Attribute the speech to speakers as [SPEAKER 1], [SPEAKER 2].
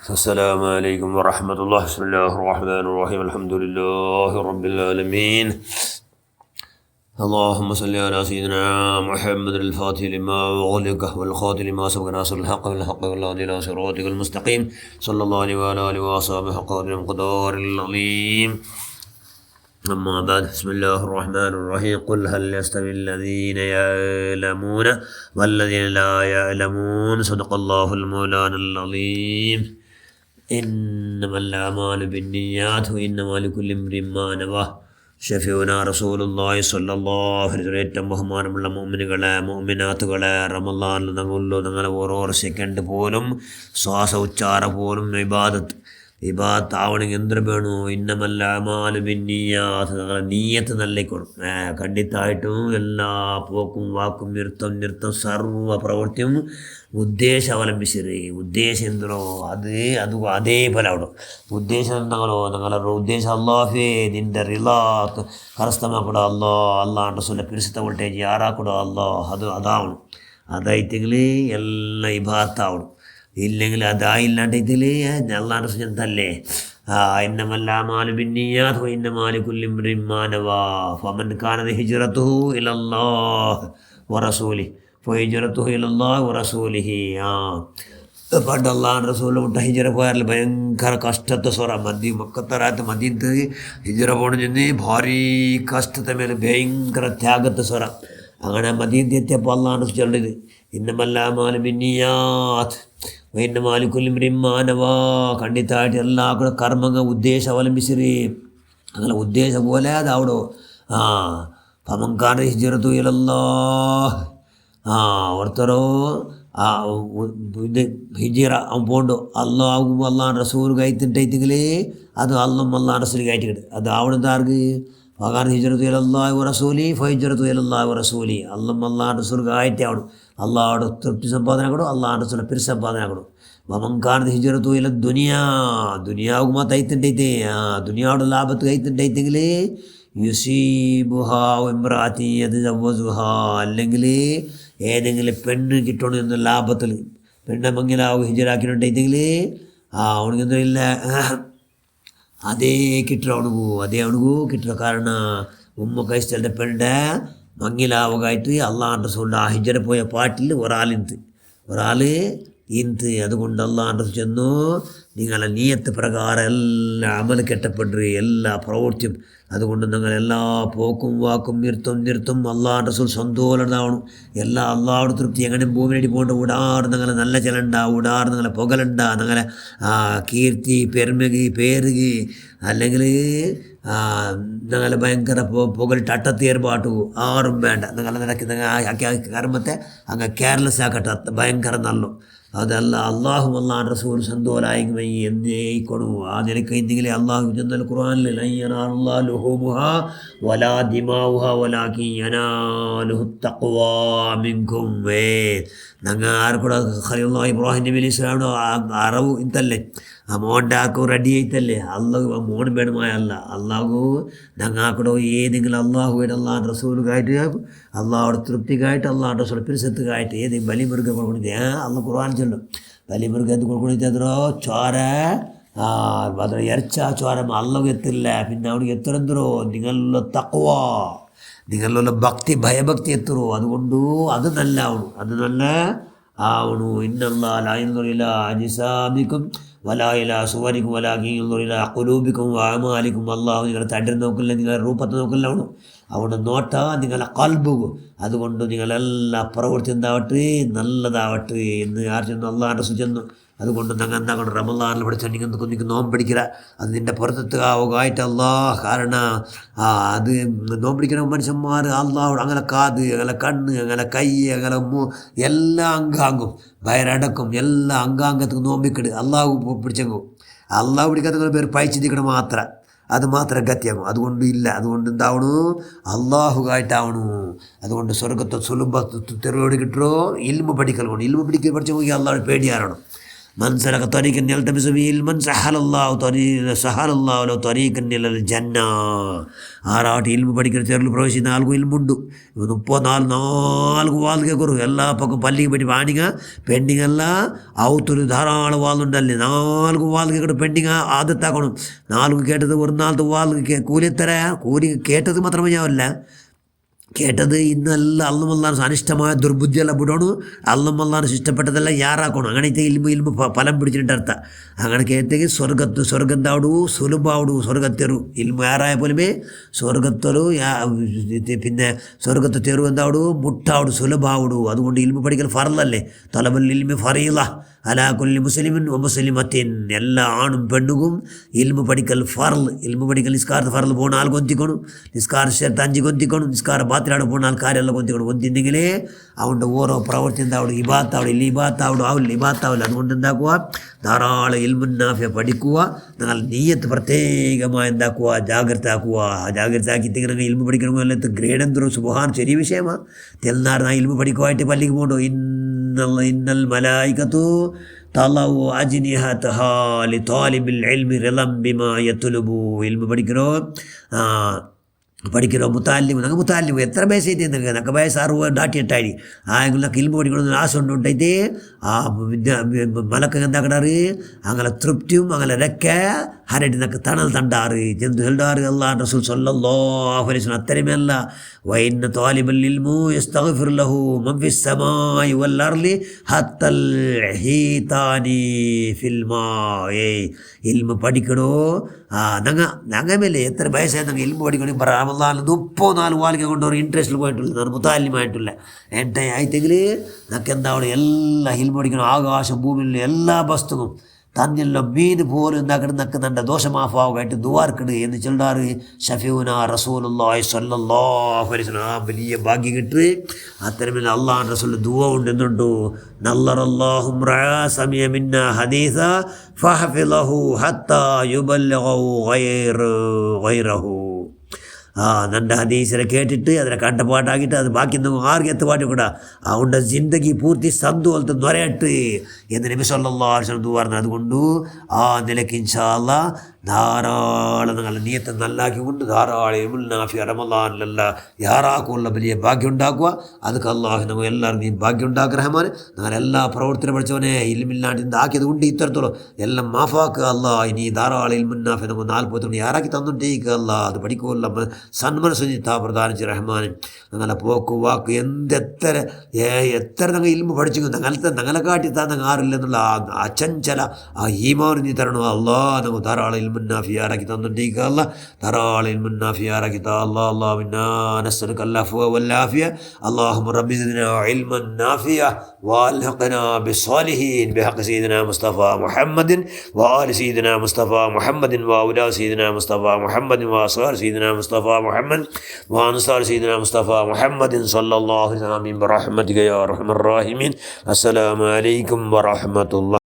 [SPEAKER 1] السلام عليكم ورحمة الله. بسم الله الرحمن الرحيم. الحمد لله رب العالمين. اللهم صل على سيدنا محمد الفاتح لما أغلق والخاتم لما سبق ناصر الحق بالحق والهادي إلى صراطك المستقيم صلى الله عليه وعلى آله وصحبه حق قدر العظيم. أما بعد، بسم الله الرحمن الرحيم. قل هل يستوي الذين يعلمون والذين لا يعلمون. صدق الله المولانا العظيم. إنما الأعمال بالنيات وإنما لكل امرئ ما نوى. ഷഫീഉന റസൂലുള്ളാഹി സ്വല്ലല്ലാഹു അലൈഹി വസല്ലം. ഏറ്റവും ബഹുമാനമുള്ള മുഅ്മിനുകളെ മുഅ്മിനാത്തുകളെ, റമളാനിൽ ഞങ്ങളെ ഓരോ സെക്കൻഡ് പോലും ശ്വാസ ഉച്ചാര പോലും ഇബാദത്ത് ആവണമെങ്കിൽ എന്തിനു വേണു? ഇന്നമൽ അഅ്മാലു ബിന്നിയാത്ത്. നിങ്ങളെ നീയത്ത് നല്ലിക്കണം. ഖണ്ഡിതമായിട്ടും എല്ലാ പോക്കും വാക്കും നൃത്തം സർവ്വ പ്രവൃത്തിയും ഉദ്ദേശം അവലംബിച്ചത്. ഉദ്ദേശം എന്തിനോ അതേപോലെ അവിടെ ഉദ്ദേശം നിങ്ങളുടെ ഉദ്ദേശം അല്ലാഹുവേ നിൻ്റെ റിളാ കരസ്ഥമാക്കൂട അല്ലാണ്ട് സുല പിരിസത്തെ വോൾട്ടേജ് ആറാക്കൂട അതാവണം. അതായിട്ടെങ്കിൽ എല്ലാം ഇബാദത്താവണം. ഇല്ലെങ്കിൽ അതായില്ലാണ്ട് ഇതിൽ അല്ലാണ്ട് സുജന്തല്ലേ. ഇന്നമൽ അഅ്മാലു ബിന്നിയാത്ത് വഇന്നമാ ലികുല്ലി ഇംറിഇൻ മാ നവാ. ഫമൻ കാനത് ഹിജ്റതുഹു ഇലല്ലാഹി വറസൂലിഹി ഫഹിജ്റതുഹു ഇലല്ലാഹി വറസൂലിഹി. പണ്ട് അള്ളാഹുവിൻ്റെ റസൂൽ വിട്ട ഹിജ്റ പോയാൽ ഭയങ്കര കഷ്ടത്തെ സ്വറ മക്കത്തറാത്ത മദീനത്ത് ഹിജ്റ പോകണം ചെന്ന് ഭാരി കഷ്ടത്തെ മേലെ ഭയങ്കര ത്യാഗത്തെ സ്വറ. അങ്ങനെ മദീനത്ത് എത്തിയപ്പോൾ അള്ളാഹുവിൻ്റെ ചൊല്ലിയത് ഇന്നമൽ അഅ്മാലു ബിന്നിയാത്ത് വഇന്നമാ ലികുല്ലി ഇംറിഇൻ മാ നവാ. ഖണ്ഡിതമായിട്ട് എല്ലാ കൂടെ കർമ്മങ്ങൾ ഉദ്ദേശം അവലംബിച്ചിട്ട് അങ്ങനെ ഉദ്ദേശം പോലെ അതാവടോ. ഫമൻ കാന ഹിജ്റതുഹു ഇലല്ലാഹ്. ഒരുത്തരോ ഇത് ഹിജിറ അവൻ പോണ്ടോ അള്ളാഹും അള്ളാഹ് റസൂൽ കഴിത്തിട്ടെങ്കിൽ അത് അള്ളാഹ് റസൂൽ കഴിച്ചിട്ട് അത് അവിടുത്തെ ഫകാൻ ഹിജ്റതുഹു ഇലല്ലാഹി വറസൂലി ഫഹിജ്റതുഹു ഇലല്ലാഹി വറസൂലി. അള്ളാഹ് റസൂൽ കഴിയിട്ട് ആവണം. അള്ളാഹുടെ തൃപ്തി സമ്പാദന ആക്കണോ, അള്ളാഹ് റസൂലിനെ പിരി സമ്പാദന ആക്കണോ. മമൻകാനത് ഹിജ്റതുഹു ഇല ദുനിയാവുമാ തയ്ത്തിണ്ടൈತೆ ദുനിയാവുടെ ലാഭത്ത് കഴിത്തിണ്ടൈത്തെങ്കിൽ യുസീബുഹാ ഇംറാത്തി യതസവ്വജുഹാ. അല്ലെങ്കിൽ ഏതെങ്കിലും പെണ്ണ് കിട്ടണം എന്ന ലാഭത്തിൽ പെണ്ണെ മങ്ങിലാവും ഹിജറാക്കിയിട്ടുണ്ടെങ്കിൽ അവനിക്ക് എന്തില്ല അതേ കിട്ടണവണിಗೂ കിട്ടണ കാರಣ ഉമ്മ കഴിച്ചല്ലെ പെണ്ണിൻ്റെ മങ്ങിലാവുകയായിട്ട് അള്ളാഹുവിൻ്റെ റസൂലിൻ്റെ ആ ഹിജറ പോയ പാട്ടിൽ ഒരാൾ ഇൻത്ത്. അതുകൊണ്ട് അള്ളാഹുവിൻ്റെ റസൂൽ ചെന്നു നിങ്ങളെ നീയത്ത് പ്രകാരം എല്ലാ അമൽ കെട്ടപ്പെട്ടു എല്ലാ പ്രവൃത്തിയും. അതുകൊണ്ട് നിങ്ങൾ എല്ലാ പോക്കും വാക്കും നിർത്തും അള്ളാഹുവിൻ്റെ റസൂൽ സന്തോഷമാവണം. എല്ലാ അള്ളാഹുടെ തൃപ്തി എങ്ങനെ ഭൂമിയിലേക്ക് പോകേണ്ട ഉടാറ് നിങ്ങളെ നല്ല ചിലണ്ട ഉടാറ് നിങ്ങളെ പുകലുണ്ട നിങ്ങളെ കീർത്തി പേരുകി അല്ലെങ്കിൽ നിങ്ങളെ ഭയങ്കര പുകലിട്ട് അട്ടത്തേർപാട്ടു ആറും വേണ്ട. നിങ്ങളെ നിനക്ക് കർമ്മത്തെ അങ്ങ് കെയർലെസ് ആക്കട്ടെ ഭയങ്കര നല്ലോ. അതല്ല അള്ളാഹു അള്ളാഹുവിൻ്റെ റസൂൽ സന്തോഷമായെങ്കിൽ എന്നേക്കൊടു ആ നിലക്ക് എന്തെങ്കിലും അള്ളാഹു ചെന്നാൽ ഖുർആനിൽ ലുഹൂമുഹാ വലാ ദിമാഉഹാ വലാകിൻ യനാലുഹു തഖ്വാ മിൻകും. ഞങ്ങൾ ആർക്കൂടെ ഖലീലുല്ലാഹി ഇബ്രാഹിം നബി അലൈഹി സ്വലാമിൻ്റെ അറിവ് ഇതല്ലേ ആ മോൻ്റെ ആക്കും റെഡി ആയിട്ടല്ലേ അള്ളാഹു ആ മോൻ വേണമായ അള്ളാഹു ഞങ്ങൾക്കൂടെ ഏതെങ്കിലും അള്ളാഹുവായിട്ട് അള്ളാഹുൻ്റെ റസൂലുകായിട്ട് അള്ളാഹുടെ തൃപ്തിക്കായിട്ട് അള്ളാഹുൻ്റെ റസൂൽ പിരിസത്തുകായിട്ട് ഏതെങ്കിലും ബലിമൃഗം കൊടുക്കുന്നത് അള്ളാഹ് ഖുർആൻ ചൊല്ലും. ബലിമൃഗത്ത് കൊടുക്കണോ ചോര അതിന് ഇറച്ച ചോര അള്ളാഹു എത്തില്ല. പിന്നെ അവർക്ക് എത്രന്തരോ നിങ്ങളുള്ള തഖ്വാ നിങ്ങളുള്ള ഭക്തി ഭയഭക്തി എത്തറോ. അതുകൊണ്ട് അത് നല്ല ആവണു. ഇന്നല്ലാഹ ലാ യൻദുറു ഇലാ അജ്സാമിക്കും വലാ ഇലാ സുവരിക്കും വലാകിൻ യൻദുറു ഇലാ ഖുലൂബിക്കും വഅമാലിക്കും. അള്ളാഹു നിങ്ങളെ തടിയിൽ നോക്കില്ല, നിങ്ങളെ രൂപത്തെ നോക്കില്ല. ആവണു അവിടെ നോട്ട നിങ്ങളെ കൽബുകു. അതുകൊണ്ട് നിങ്ങളെല്ലാ പ്രവൃത്തി എന്താവട്ടെ നല്ലതാവട്ടെ എന്ന് ആർ ചെന്നു അള്ളാഹുൻ്റെ റസൂൽ ചെന്നു. അതുകൊണ്ട് ഞങ്ങൾ എന്താക്കണം റമളാനിൽ പഠിച്ചാൽ നിങ്ങൾക്ക് നോമ്പടിക്കില്ല. അത് നിൻ്റെ പുറത്തെത്തുകയായിട്ട് അള്ളാഹ് കാരണം അത് നോമ്പടിക്കുന്ന മനുഷ്യന്മാർ അള്ളാഹോട് അങ്ങനെ കാത് അങ്ങനെ കണ്ണ് അങ്ങനെ കൈ അങ്ങനെ എല്ലാ അംഗാംഗും വയറടക്കും എല്ലാ അംഗാംഗത്തും നോമ്പിക്കിട് അള്ളാഹു പിടിച്ചെങ്കും. അള്ളാഹു പിടിക്കാത്ത പേര് പയച്ചിരിക്കണം മാത്രം അത് മാത്രം ഗത്യമാകും. അതുകൊണ്ട് എന്താവണു അള്ളാഹുകായിട്ടാവണു. അതുകൊണ്ട് സ്വർഗത്തെ സുലഭ തെറിയോട് കിട്ടോ ഇൽമ പഠിക്കൽ കൊണ്ട് ഇൽമ പഠിക്കൽ പഠിച്ചു പോയി അള്ളാഹ് പേടിയാറണം. മൻ സലക ത്വരീഖൻ യൽതമിസു ഫീഹി ഇൽമൻ സഹലല്ലാഹു ലഹു ത്വരീഖൻ ഇലൽ ജന്ന. ആറാട്ട് ഇൽമു പഠിക്കുന്ന ചെറുതിൽ പ്രവേശിക്കുന്ന ആൾക്കും ഇൽമുണ്ട്. 34 వాళ్ళకే కొరు എല്ലാ పక్కం పల్లికి పెట్టి వాడిగా పెండింగ్ అల్లా అవుతులు ధారాళ వాళ్ళు ఉండాలి. 4 వాళ్ళకి ఇక్కడ పెండింగ్ ആദ്യത്താക്കണം. 4 കേട്ടത് ഒരു നാളത്തെ వాళ్ళకి കൂലി എത്ര? കൂലി കേട്ടത് മാത്രമേ ഞാവല്ല, കേട്ടത് ഇന്നെല്ലാം അള്ളമല്ലാൻ അനിഷ്ടമായ ദുർബുദ്ധിയെല്ലാം വിടണം. അള്ളമല്ലാൻ ഇഷ്ടപ്പെട്ടതെല്ലാം യാറാക്കണം. അങ്ങനത്തെ ഇൽമു ഫലം പിടിച്ചിട്ട് അർത്ഥം. അങ്ങനെ കേട്ടെങ്കിൽ സ്വർഗം താവടു സുലഭാവടു സ്വർഗത്തെരു ഇൽമു യാറായ പോലുമേ സ്വർഗത്തൊരു പിന്നെ സ്വർഗത്തെ തെരു എന്താവടു മുട്ടാവടു സുലഭാവടു. അതുകൊണ്ട് ഇൽമു പഠിക്കൽ ഫർളല്ലേ. തലബൽ ഇൽമി ഫറീള അലാ കുല്ലി മുസ്ലിമിൻ വ മുസ്ലിമത്തിൻ. എല്ലാ ആണും പെണ്ണുകും ഇൽമു പഠിക്കൽ ഫർൾ. ഇൽമു പഠിക്കൽ നിസ്കാരത്തെ ഫർൾ പോണ ആൾ കൊന്തിക്കണം, നിസ്കാര ശേഷത്തെ 5 കൊന്തിക്കണം, നിസ്കാര ബാത്തിലാണ് പോണ ആൾക്കാരെല്ലാം കൊന്തിക്കണം. കൊന്തിണ്ടെങ്കിലേ അവൻ്റെ ഓരോ പ്രവൃത്തി എന്താവണം ഇബാത്താവണം. ഇല്ല ഇബാത്താവണം ആവില്ല, ഇബാത്താവില്ല. അതുകൊണ്ട് എന്താക്കുക, ധാരാളം ഇൽമുൻ നാഫിയ പഠിക്കുക. നിങ്ങൾ നീയത്ത് പ്രത്യേകമായി എന്താക്കുക, ജാഗ്രത ആക്കുക. ജാഗ്രത ആക്കിയിട്ടെങ്കിൽ ഇൽമു പഠിക്കണമെങ്കിൽ ഗ്രേഡ് എന്തോ സുബഹാൻ ചെറിയ വിഷയമാണ്. തെൽനാർ ഇൽമു പഠിക്കുവായിട്ട് പള്ളിക്ക് പോകണ്ടോ. ഇന്നൽ മലായികത്തു തളഉ അജ്നിഹതഹാ ലിതാലിബിൽ ഇൽമി റിളം ബിമാ യത്ലുബു. ഇൽമു പഠിக்கிறോ മുത്താലിം ನಂಗೆ ಮುತಾಲಿಮ್ ಎತ್ತರ ಬಯಸ ಐತೆ ನನಗೆ ನನಗೆ ಬಯಸ 68 ಆಂಗ್ಲ నాకు ఇల్లు പഠിക്കണമെന്ന് ఆశ ఉంటుంటైతే ఆ మలక എന്താക്കടാറ് അങ്ങനെ തൃപ്തിയും അങ്ങനെ രക്ക ഹരടി നക്ക് തണൽ തണ്ടാറ് ചെന്ന് ഹെൽഡാറ് അല്ലാഹു റസൂൽ സല്ലല്ലാഹു അലൈഹി വസല്ലം അത്തരമല്ല. വഇന്ന ത്വാലിബൽ ഇൽമു യസ്തഗ്ഫിർ ലഹു മൻ ഫിസ് സമായി വൽ അർളി ഹത്തൽ ഹീതാനി ഫിൽ മായി. ഇൽമു പഠിക്കണോ ഞങ്ങൾ മേലെ എത്ര വയസ്സായി ഞങ്ങൾ ഇൽമു പഠിക്കണമെങ്കിൽ പറയാം. 34 వాళ్ళకి കൊണ്ടൊരു ഇൻട്രസ്റ്റിൽ പോയിട്ടുള്ള ನಾನು മുത്താലിമായിട്ടുള്ള ಎಂಟು ಆಯ್ತೆങ്കിൽ നമുക്ക് എന്താണ് എല്ലാ ഇൽമു പഠിക്കണം. ആകാശം ഭൂമിയിലെ എല്ലാ വസ്തുവും തന്നിലുള്ള മീൻ പോലും എന്താക്കണം നക്ക് നൻ്റെ ദോഷമാഫാവുമായിട്ട് ദുവാർക്കണ് എന്ന് ചൊല്ലാറ് ഷഫീഉന റസൂലുള്ളാഹി സ്വല്ലല്ലാഹു അലൈഹി വസല്ലം. ആ വലിയ ഭാഗ്യം കിട്ടി. അത്തരമില്ല അള്ളാഹു റസൂൽ ദുആ ഉണ്ടെന്നുണ്ടോ. നല്ലറല്ലാഹു റഅ സമിയ മിന്ന ഹദീസ ഫഹഫിളഹു ഹത്താ യുബല്ലഗഹു ഗൈറഹു. ನನ್ನ ಹದೀಸರ ಕೇಟಿಟ್ಟು ಅದರ ಕಂಠಪಾಟಾಗಿಟ್ಟು ಅದು ಬಾಕಿ ಆರ್ಗೆ ಎತ್ತುಪಾಟು ಕೂಡ ಅವನ ಜಿಂದಗಿ ಪೂರ್ತಿ ಸಂದು ಅಲ್ತ ನೊರೆಯಟ್ಟು ಎಂದು നബി സല്ലല്ലാഹു അലൈഹി വസല്ലം ദുആർന്ന്. അതുകൊണ്ട് ആ നിലയ്ക്ക് ഇൻഷാ അല്ലാഹ് ധാരാളം നല്ല നീയത്ത് നല്ലാക്കിക്കൊണ്ട് ധാരാളം ഇൽമുൻ നാഫിയ റമളാനിലല്ല യാറാക്കുള്ള വലിയ ഭാഗ്യം ഉണ്ടാക്കുക. അതൊക്കെ അള്ളാഹു നമുക്ക് എല്ലാവരും നീ ഭാഗ്യം ഉണ്ടാക്കുക റഹ്മാൻ. അങ്ങനെ എല്ലാ പ്രവർത്തനം പഠിച്ചവനെ ഇൽമില്ലാണ്ട് ഇത് ആക്കിയത് കൊണ്ട് ഇത്തരത്തോളം എല്ലാം മാഫാക്കുക അല്ലാ. ഇനി ധാരാളം ഇൽമുൻ നാഫിയ നമുക്ക് 40 യാറാക്കി തന്നിട്ടേക്കുക അല്ലാ. അത് പഠിക്കുമല്ല സന്മനസ്സുനി താ പ്രധാനിച്ച് റഹ്മാൻ. ഞങ്ങളെ പോക്ക് വാക്ക് എത്ര ഞങ്ങൾ ഇൽമു പഠിച്ചു ഞങ്ങളെ കാട്ടി താ ഞങ്ങൾ ആറില്ലെന്നുള്ള അച്ചഞ്ചല ആ ഈമാൻ നീ തരണോ അല്ലാ. ഞങ്ങൾ ധാരാളം ഇൽമുൻ നാഫിയ യാറാക്കി തന്നിട്ടേക്കുക അല്ലാ. ധാരാളം ഇൽമുൻ നാഫിയ യാറാക്കി താ അല്ലാ. അല്ലാഹു ഇന്നാ നസ്അലുക അൽ-അഫ്വ വൽ-ആഫിയ. അല്ലാഹുമ്മ റബ്ബി സിദ്നാ ഇൽമൻ നാഫിയ വഅൽഹിഖ്നാ ബിസ്സാലിഹീൻ ബിഹഖ് സയ്യിദിനാ മുസ്തഫ മുഹമ്മദിൻ വആലി സയ്യിദിനാ മുസ്തഫ മുഹമ്മദിൻ വഔലാദ് സയ്യിദിനാ മുസ്തഫ മുഹമ്മദിൻ വഅസ്ഹാർ സയ്യിദിനാ മുസ്തഫ محمد وأنصار سيدنا مصطفى محمد صلى الله عليه وسلم برحمتك يا أرحم الراحمين. السلام عليكم ورحمة الله.